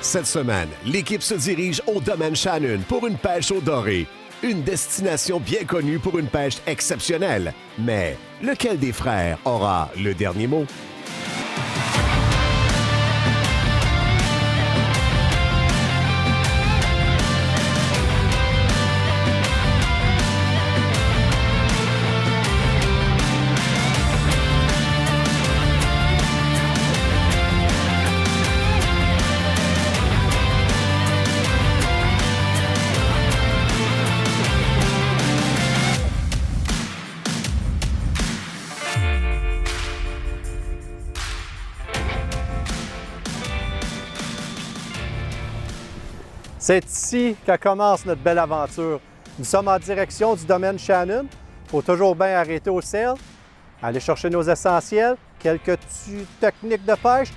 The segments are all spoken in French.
Cette semaine, l'équipe se dirige au domaine Shannon pour une pêche au doré. Une destination bien connue pour une pêche exceptionnelle. Mais lequel des frères aura le dernier mot? C'est ici que commence notre belle aventure. Nous sommes en direction du domaine Shannon. Il faut toujours bien arrêter au sel, aller chercher nos essentiels, quelques techniques de pêche,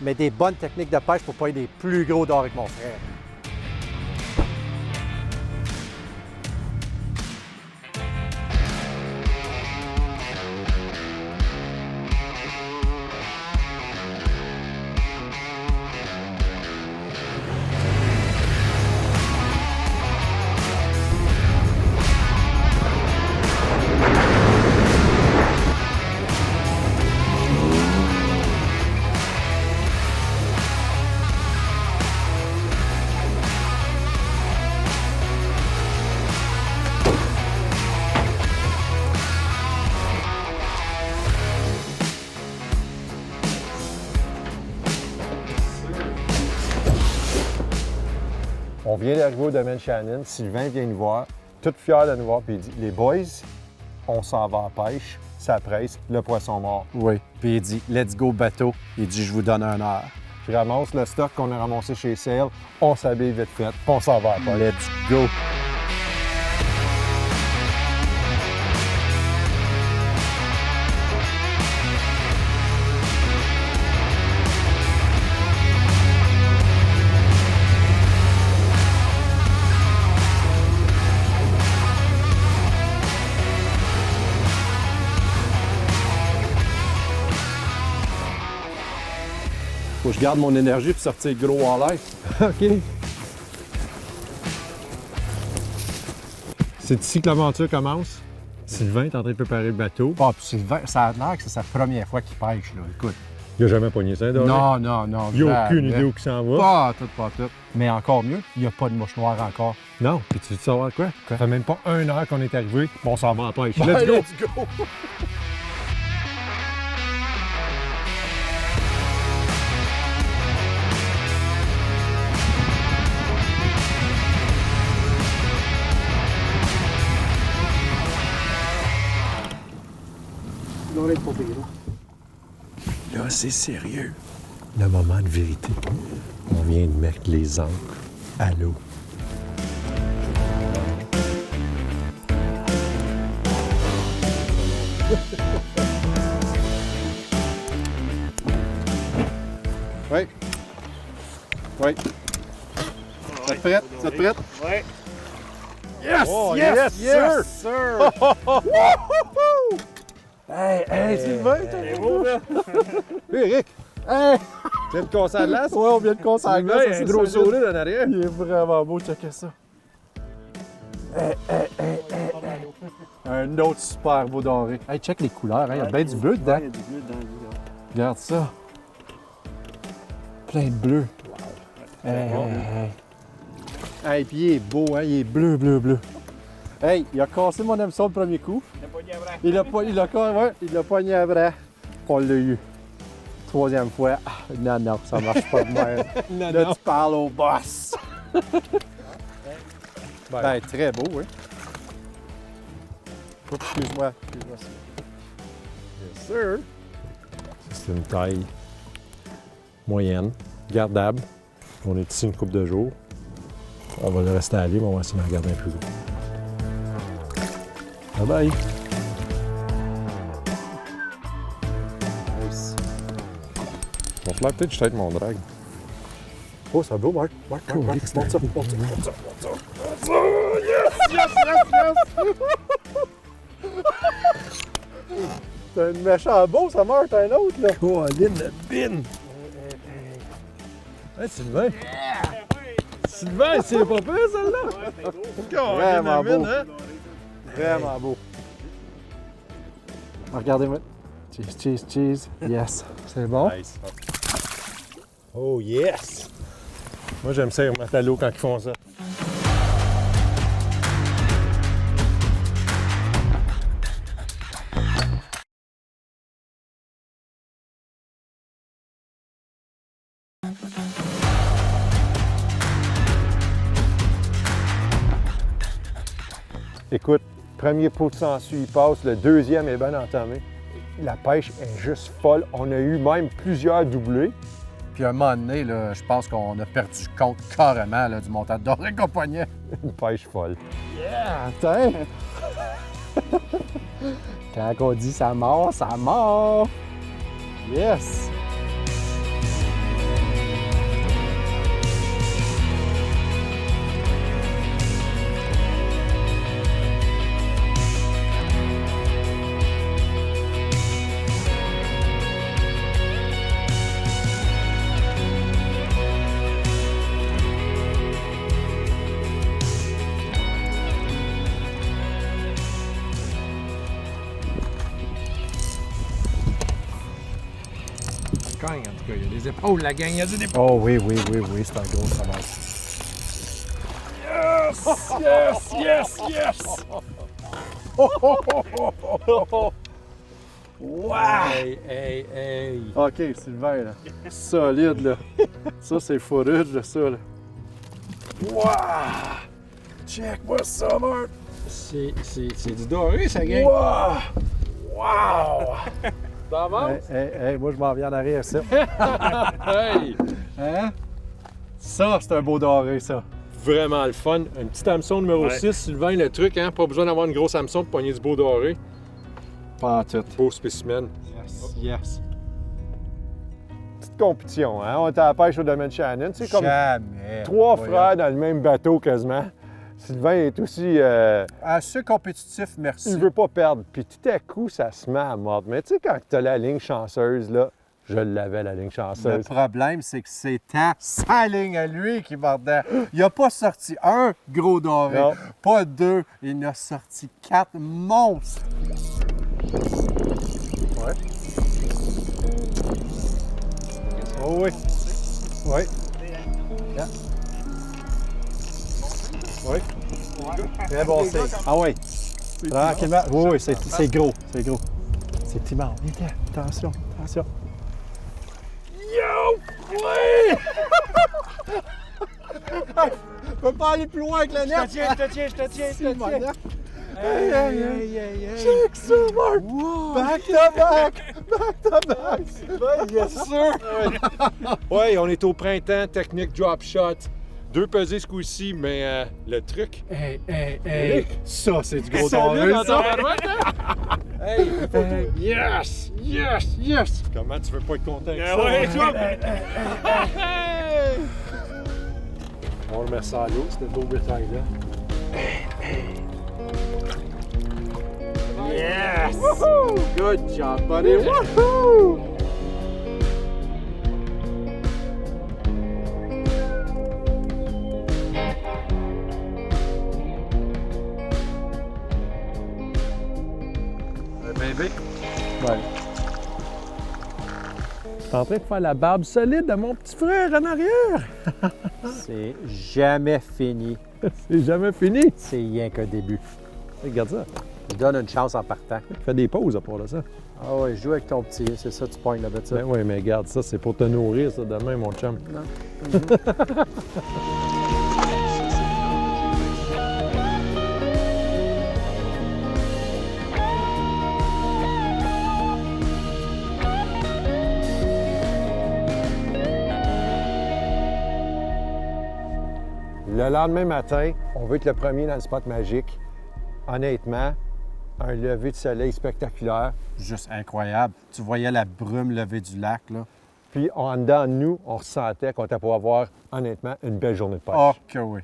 mais des bonnes techniques de pêche pour ne pas être des plus gros dorés que mon frère. On vient d'arriver au domaine Shannon. Sylvain vient nous voir, tout fier de nous voir, puis il dit « Les boys, on s'en va à pêche, ça presse, le poisson mort. » Oui. Puis il dit « Let's go bateau ». Il dit « Je vous donne 1 heure Je ramasse le stock qu'on a ramassé chez Sail, on s'habille vite fait, puis on s'en va à pêche. Let's go. Faut que je garde mon énergie pour sortir gros en l'air. OK. C'est ici que l'aventure commence. Sylvain est en train de préparer le bateau. Ah, puis Sylvain, ça a l'air que c'est sa première fois qu'il pêche, là. Écoute. Il n'a jamais pogné ça, doré. Non, non, non. Il n'a aucune idée où il s'en va. Pas tout, pas tout. Mais encore mieux, il n'y a pas de mouche noire encore. Non, puis tu veux savoir quoi? Ça fait même pas 1 heure qu'on est arrivé, puis on s'en va à pêche. Let's go! Let's go! Là, c'est sérieux. Le moment de vérité. On vient de mettre les ancres à l'eau. Oui. Oui. Vous êtes prête? Vous êtes prête? Oui. Yes! Oh, yes! yes, sir! Hey, hey, Sylvain! C'est beau, là. Hey, Eric! Hey! Tu viens de casser la glace? Ouais, on vient de casser la glace. Il y a un gros sourire en arrière. Il est vraiment beau, checker ça. Hey, hey, hey, hey, hey. Un autre super beau doré. Hey, check les couleurs, hein. Il y a bien du bleu dedans. Il y a du bleu dedans, lui, là. Regarde ça. Plein de bleu. Hey, hey, hey. Hey, puis il est beau, hein. Il est bleu, bleu, bleu. Hey, il a cassé mon hameçon le premier coup. Il l'a pogné à bras. On l'a eu. 3e fois. Ah, non, non, ça marche pas de même. Non, Là, non. tu parles au boss. Ben, très beau, oui. Oups, excuse-moi. Excuse-moi. Yes, sir. C'est une taille moyenne, gardable. On est ici une couple de jours. On va le rester aller, mais on va essayer d'en garder un plus gros. Bye bye! Nice. On se lève peut-être juste avec mon drag. Oh, c'est beau, Marc. Marc, Cool, Marc, X, monte ça, monte ça, monte ça, monte ça. C'est un méchant beau, ça meurt, un autre, là. Colline, le bin! Hey, Sylvain! Sylvain, c'est pas pire, celle-là! Vraiment beau. Hein? Vraiment beau. Regardez-moi. Cheese, cheese, cheese. Yes. C'est bon? Nice. Oh yes! Moi, j'aime ça, les remettre à l'eau quand ils font ça. Écoute, premier pot de sangsue, il passe, le deuxième est bien entamé. La pêche est juste folle. On a eu même plusieurs doublés. Puis à un moment donné, là, je pense qu'on a perdu compte carrément là, du montant de doré qu'on pognait. Une pêche folle. Yeah! Attends! Quand on dit ça mord, ça mord! Yes! En tout cas, il y a des épaules, la gang, il y a des épaules. Oh oui, oui, oui, oui, c'est un gros fromage. Yes, yes, yes! Wow! Hey, hey, hey! OK, Sylvain, là. Solide, là. Ça, c'est footage de ça, là. Wow! Check-moi ça, Marc! C'est du doré, ça, gang! Wow! Wow! Ça avance? Hey, moi, je m'en viens en arrière, ça. Hey! Hein? Ça, c'est un beau doré, ça. Vraiment le fun. Un petit hameçon numéro 6, Sylvain, le truc, hein? Pas besoin d'avoir une grosse hameçon pour pogner du beau doré. Pas en tout. Beau spécimen. Yes, yes. Petite compétition, hein? On était à la pêche au domaine Shannon. C'est comme Jamais. trois Voyons. frères dans le même bateau quasiment. Sylvain est aussi... Assez compétitif, merci. il veut pas perdre. Puis tout à coup, ça se met à mordre. Mais tu sais, quand tu as la ligne chanceuse, là, je l'avais, la ligne Le chanceuse. problème, c'est que c'était sa ligne à lui qui mordait. Il n'a pas sorti un gros doré, Non. pas deux. Il en a sorti 4 monstres. Ouais. Oh oui. Oui. Yeah. Oui. Très bon signe. Ah oui. Tranquillement. Oui, oui, c'est gros. C'est gros. C'est petit mort. Viens, attention, attention. Yo! Oui! Je peux pas aller plus loin avec la net. Je te tiens. Hey, hey, hey. Check ça, Marc! Wow. Back to back! Yes, sir! Oui, on est au printemps, technique drop shot. 2 pesées ce coup-ci, mais le truc... Hey! Ça, c'est du gros Solide doré, dans ça! ta droite, hein? Hey! Yes! Yes! Yes! Comment tu veux pas être content avec ça? ouais, On remet ça à l'eau, c'était beau bétail-là. Yes! Woohoo! Good job, buddy! Woohoo! Bébé. Ouais. T'es en train de faire la barbe solide de mon petit frère en arrière. C'est jamais fini. C'est jamais fini. C'est rien qu'un début. Regarde ça. Je donne une chance en partant. Fais des pauses à part de ça. Ah ouais, joue avec ton petit, c'est ça, tu pognes là-bas de ça. Ben oui, mais regarde, ça, c'est pour te nourrir, ça, demain, mon chum. Le lendemain matin, on veut être le premier dans le spot magique. Honnêtement, un lever de soleil spectaculaire. Juste incroyable. Tu voyais la brume lever du lac, là. Puis en dedans de nous, on ressentait qu'on était pour avoir, honnêtement, une belle journée de pêche. Oh que oui.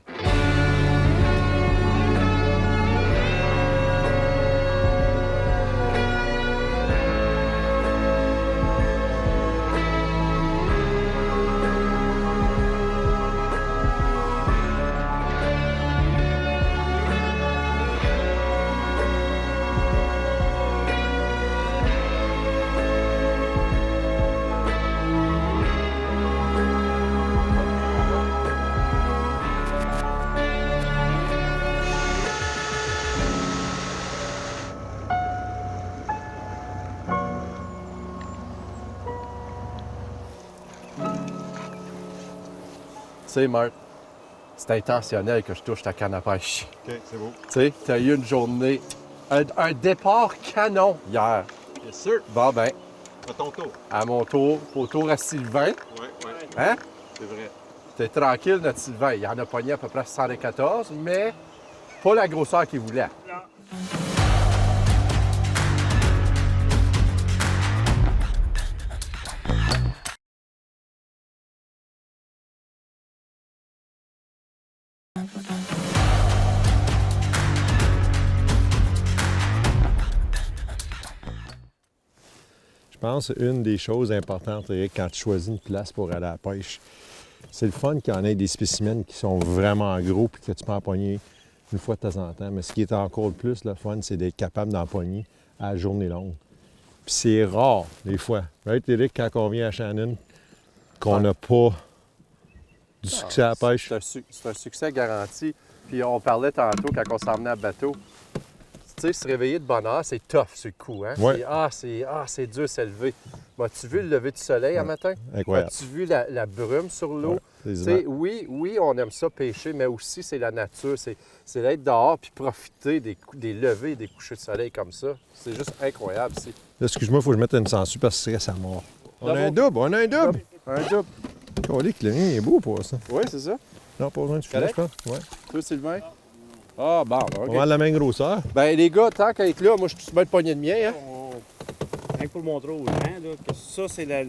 sais, Marc, c'est intentionnel que je touche ta canne à pêche. OK, c'est beau. Tu sais, tu as eu une journée, un départ canon hier. Yes, sir. Bon, ben, À ton tour. à mon tour, au tour à Sylvain. Ouais, Hein? c'est vrai. T'es tranquille, notre Sylvain. Il en a pogné à peu près 114, mais pas la grosseur qu'il voulait. Je pense une des choses importantes, Eric, quand tu choisis une place pour aller à la pêche, c'est le fun qu'il y en ait des spécimens qui sont vraiment gros puis que tu peux en pogner une fois de temps en temps. Mais ce qui est encore le plus le fun, c'est d'être capable d'en pogner à la journée longue. Puis c'est rare, des fois. Right, Eric, quand on vient à Shannon, qu'on n'a pas du succès à la pêche. C'est un succès garanti. Puis on parlait tantôt quand on s'emmenait à bateau. Tu sais, se réveiller de bonne heure, c'est tough sur le coup, hein? Ouais. C'est dur de s'élever. As-tu vu le lever du soleil un matin? Incroyable. As-tu vu la brume sur l'eau? Ouais, Tu les sais, images. oui, on aime ça pêcher, mais aussi c'est la nature. C'est d'être dehors puis profiter des levées et des couchers de soleil comme ça. C'est juste incroyable. Là, excuse-moi, il faut que je mette une censure parce que c'est à mort. On a un double, on a un double! Un double. On dit que le mien est beau pour ça. Oui, c'est ça. Non, pas besoin de filet, je Correct? pense. Ouais. Toi, Sylvain? Ah, bon, OK. On va à la même grosseur. Ben, les gars, tant qu'à être là, moi, je suis bien de poignée de mien, hein? Rien que pour le montrer aux gens, là, que ça, c'est la...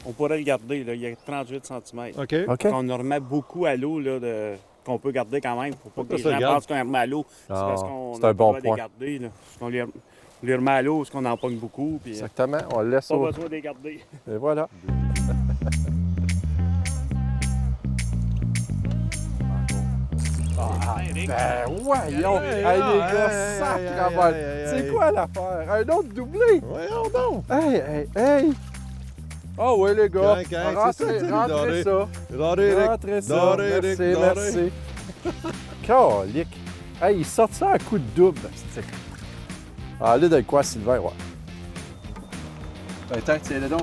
On pourrait le garder, là, il y a 38 cm. OK. OK. On en remet beaucoup à l'eau, là, qu'on peut garder quand même. Faut pas que les ça gens garde. pensent qu'on les remet à l'eau. C'est Ah, parce qu'on c'est un a bon pas le droit de point. les garder, là. Parce qu'on les remet à l'eau, parce qu'on en pogne beaucoup, puis Exactement. On le laisse pas au... besoin de les garder. Et voilà. Ben voyons! Hey, les gars, sacrément! C'est quoi l'affaire? Un autre doublé? Voyons donc! Hey! Ah ouais, les gars! Correct, c'est ça, tu sais, Rentrez doré. ça! Doré, Rentrez ça! doré, Merci, Eric, doré. merci! Calique! Hey, il sort ça à coup de double, c'est. Ah, là, de quoi, Sylvain? Ouais. Ben, attends, tiens-le donc.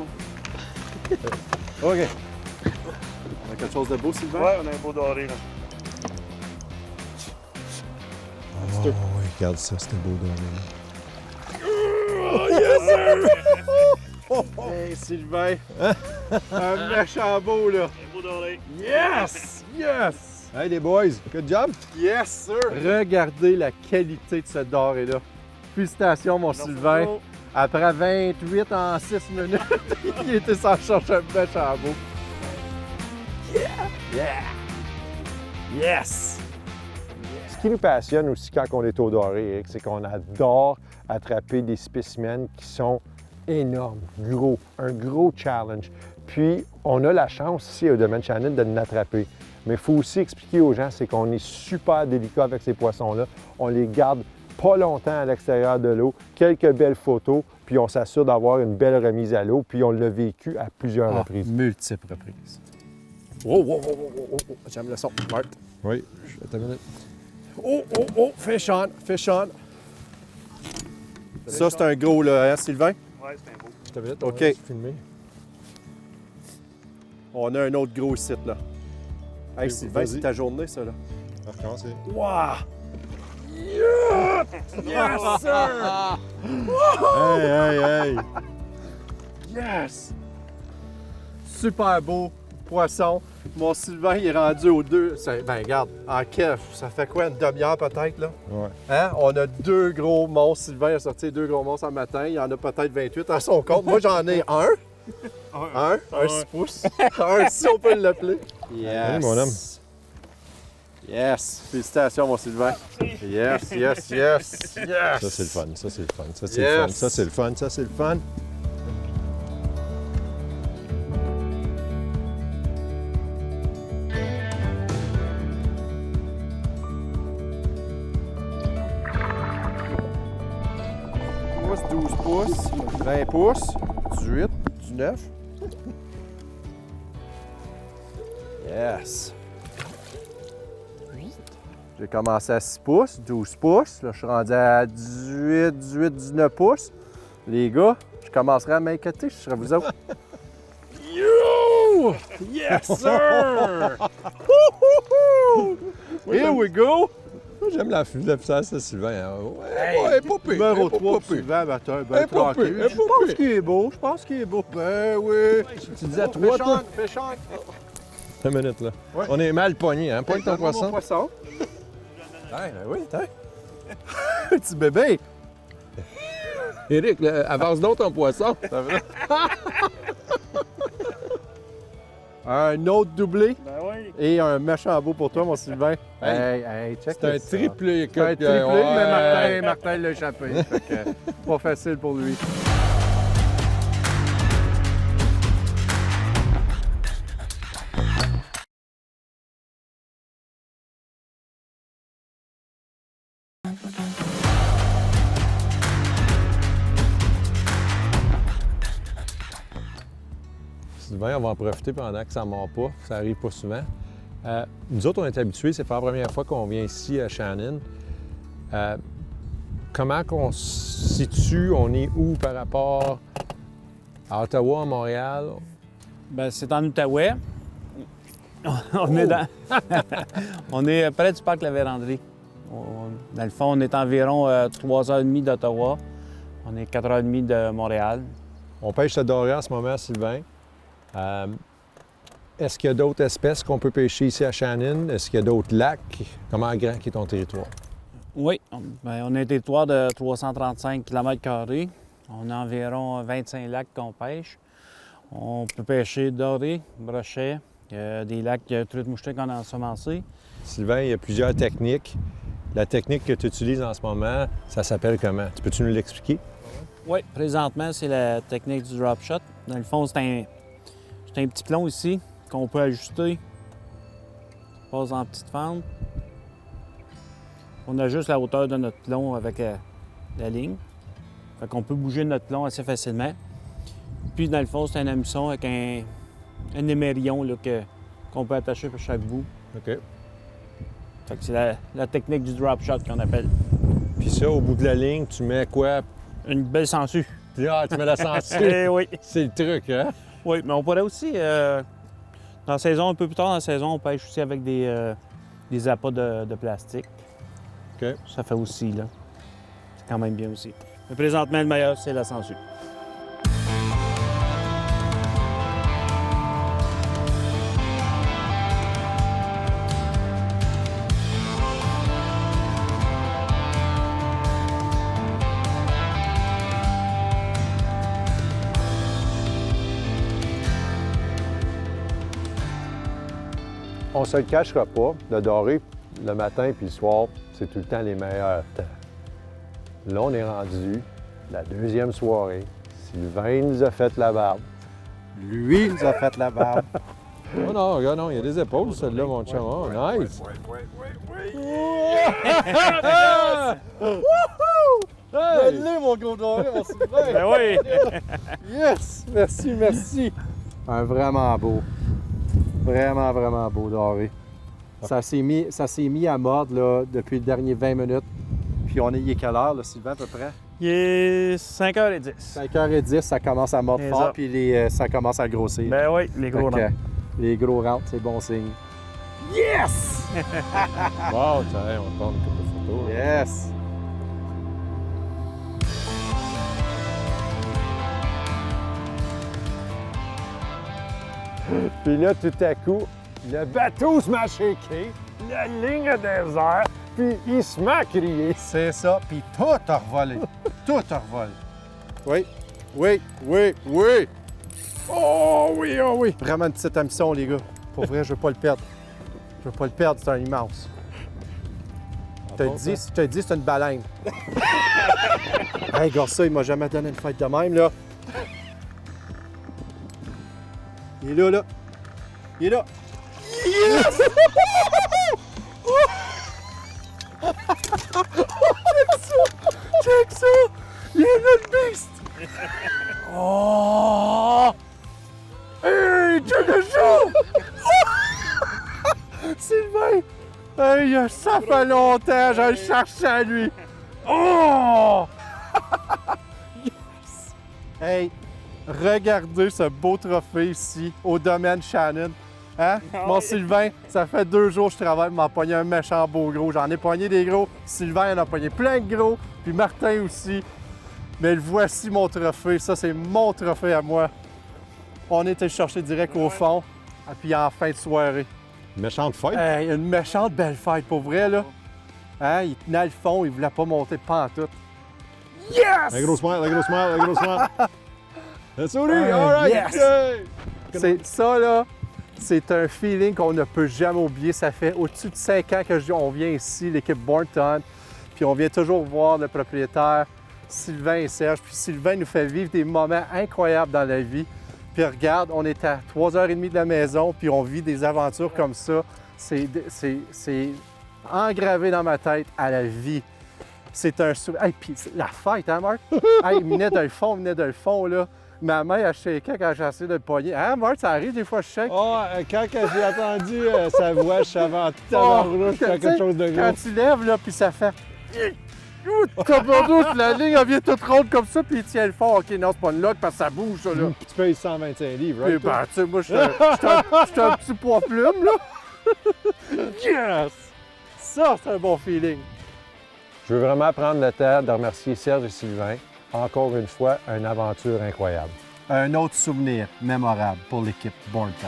OK. On a quelque chose de beau, Sylvain? Ouais, on a un beau doré, là. Oh, oui, regarde ça, c'était beau doré. Hey, Sylvain! Un méchant beau, là! Un beau doré. Yes! Yes! Hey, les boys, good job! Yes, sir! Regardez la qualité de ce doré-là. Félicitations, mon Sylvain. Après 28 en 6 minutes, il était sans chercher un méchant beau. Yeah! Yes! Ce qui nous passionne aussi quand on est au doré, Eric, c'est qu'on adore attraper des spécimens qui sont énormes, gros, un gros challenge. Puis, on a la chance ici au domaine Shannon de l'attraper. Mais il faut aussi expliquer aux gens, c'est qu'on est super délicat avec ces poissons-là. On les garde pas longtemps à l'extérieur de l'eau, quelques belles photos, puis on s'assure d'avoir une belle remise à l'eau, puis on l'a vécu à plusieurs reprises. Multiples reprises. Oh! J'aime le son. Marc. Oui, attends une minute. Oh! Fish on! Ça, c'est un gros, là, hein, Sylvain? Ouais, c'est un beau. Attends une minute, OK. on va juste filmer. On a un autre gros site, là. Hey, Ok, Sylvain, vas-y. c'est ta journée, ça, là. On va recommencer. Wow! Yeah! Yes, sir! Hey! Yes! Super beau poisson. Mon Sylvain, il est rendu aux deux. Ben, regarde, en kef, ça fait quoi, une demi-heure peut-être, là? Ouais. Hein? On a deux gros monstres. Sylvain a sorti deux gros monstres en matin. Il y en a peut-être 28 à son compte. Moi, j'en ai un. Un 6 pouces. Un, si on peut l'appeler. Yes. Allez, mon homme. Yes. Félicitations, mon Sylvain. Yes. Ça, c'est le fun, ça, c'est le fun, ça, c'est le Yes. fun, ça, c'est le fun, ça, c'est le fun. Pouces, 12 pouces, 20 pouces, 18, 19. Yes. J'ai commencé à 6 pouces, 12 pouces. Là, je suis rendu à 18, 19 pouces. Les gars, je commencerai à m'inquiéter, je serai vous autres. Yo! Ouh! Yes, sir! Here we go! Moi, j'aime la puissance de Sylvain. Hein. Hey, Ouais, pas pire, Numéro pas 3 pire. Sylvain, ben Pas tranquille. pire, Je pas pense pire. qu'il est beau, je pense qu'il est beau. Ben oui! Tu disais 3, toi? Pêchante! Une minute, là. Ouais. On est mal pognés, hein? Pogne ton poisson. poisson. Ouais, oui, t'as. Petit bébé! Éric, là, avance donc ton poisson. Un autre doublé Ben oui. et un méchant beau pour toi, mon Sylvain. Hey, check C'est un ça. triplé. C'est un écoute, triplé, ouais. mais Martin l'a échappé. Fait que, pas facile pour lui. Sylvain, on va en profiter pendant que ça ne mord pas. Ça arrive pas souvent. Nous autres, on est habitués. C'est pas la première fois qu'on vient ici à Shannon. Comment qu'on se situe? On est où par rapport à Ottawa, à Montréal? Ben, c'est en Outaouais. On est dans... on est près du parc La Vérandrie. Dans le fond, on est environ 3h30 d'Ottawa. On est 4h30 de Montréal. On pêche le doré en ce moment, Sylvain. Est-ce qu'il y a d'autres espèces qu'on peut pêcher ici à Shannon? Est-ce qu'il y a d'autres lacs? Comment grand est ton territoire? Oui, ben, on a un territoire de 335 km². On a environ 25 lacs qu'on pêche. On peut pêcher doré, brochet, des lacs truites mouchetées qu'on a ensemencés. Sylvain, il y a plusieurs techniques. La technique que tu utilises en ce moment, ça s'appelle comment? Peux-tu nous l'expliquer? Oui, présentement, c'est la technique du drop shot. Dans le fond, c'est un petit plomb ici qu'on peut ajuster. Ça passe en petite fente. On ajuste la hauteur de notre plomb avec la ligne. Fait qu'on peut bouger notre plomb assez facilement. Puis, dans le fond, c'est un hameçon avec un émerillon là, qu'on peut attacher pour chaque bout. OK. Fait que c'est la technique du drop shot qu'on appelle. Puis ça, au bout de la ligne, tu mets quoi? Une belle sangsue. Ah, tu mets la censure. Eh oui. C'est le truc, hein? Oui, mais on pourrait aussi, dans la saison, un peu plus tard dans la saison, on pêche aussi avec des appâts de plastique. OK. Ça fait aussi, là. C'est quand même bien aussi. Mais présentement, le meilleur, c'est la sangsue. On se le cachera pas, le doré, le matin puis le soir, c'est tout le temps les meilleurs temps. Là, on est rendu la deuxième soirée. Sylvain nous a fait la barbe. Lui, il nous a fait la barbe. Oh non, regarde, non, il y a des épaules, celle-là, mon chum. Oh, nice! Hey! Donne-le, mon gros doré, mon Sylvain! Ben oui! Yes! Merci, merci! Un vraiment beau. Vraiment, vraiment beau doré. Ça s'est mis à mordre là, depuis les derniers 20 minutes. Puis il est quelle heure, là, Sylvain, à peu près? Il est 5h10. 5h10, ça commence à mordre C'est fort, ça. puis ça commence à grossir. Ben oui, les gros Fait que, rangs. les gros rentrent, c'est bon signe. Yes! Wow, tiens, on va prendre une couple de photos. Yes! Puis là, tout à coup, le bateau se met à shaker, la ligne a des airs, puis il se met à crier. C'est ça, puis tout a revolé. Tout a revolé. Oui, oui, oui, oui! Oh oui, oh oui! Vraiment une petite hameçon, les gars. Pour vrai, je veux pas le perdre. Je veux pas le perdre, c'est un immense. Je te dis, c'est une baleine. Hey, regarde ça, il m'a jamais donné une fête de même, là. Il est là, là. Il est là. Yes! Check ça! Il est là, le beast! Oh! Hey, check ça! Sylvain! Hey, ça fait longtemps, je le cherchais à lui! Oh! Yes! Hey, regardez ce beau trophée ici, au domaine Shannon. Hein? Mon Sylvain, ça fait 2 jours que je travaille pour m'en pogner un méchant beau gros. J'en ai pogné des gros. Sylvain en a pogné plein de gros. Puis Martin aussi. Mais le voici mon trophée. Ça, c'est mon trophée à moi. On était chercher direct au fond. Et puis en fin de soirée. Méchante fête. Hey, une méchante belle fête, pour vrai, là. Hein? Il tenait le fond, il voulait pas monter pantoute. Yes! Un gros smile, un gros smile, un gros smile. Le souris, Hey, all right! yes! Yay! C'est ça, là, c'est un feeling qu'on ne peut jamais oublier. Ça fait au-dessus de 5 ans on vient ici, l'équipe Bornton, puis on vient toujours voir le propriétaire, Sylvain et Serge. Puis Sylvain nous fait vivre des moments incroyables dans la vie. Puis regarde, on est à 3h30 de la maison, puis on vit des aventures comme ça. C'est engravé dans ma tête à la vie. C'est un souvenir. Hey, puis la fête, hein, Marc? Hey, il venait d'un fond, là. Ma main a shaké quand j'ai essayé de le pogner. Hein, Marc, ça arrive des fois, je shake. Oh, quand j'ai entendu sa voix, je savais en tabarrouche qu'il y a quelque chose de gros. Quand tu lèves, là, puis ça fait... Tabarrouche, la ligne, elle vient toute ronde comme ça, puis il tient le fond. OK, non, c'est pas une lock parce que ça bouge, ça, là. Tu payes 125 livres, Puis, right? ben, tu sais, moi, je suis un petit poids plume, là. Yes! Ça, c'est un bon feeling. Je veux vraiment prendre le temps de remercier Serge et Sylvain. Encore une fois, une aventure incroyable. Un autre souvenir mémorable pour l'équipe Bornton.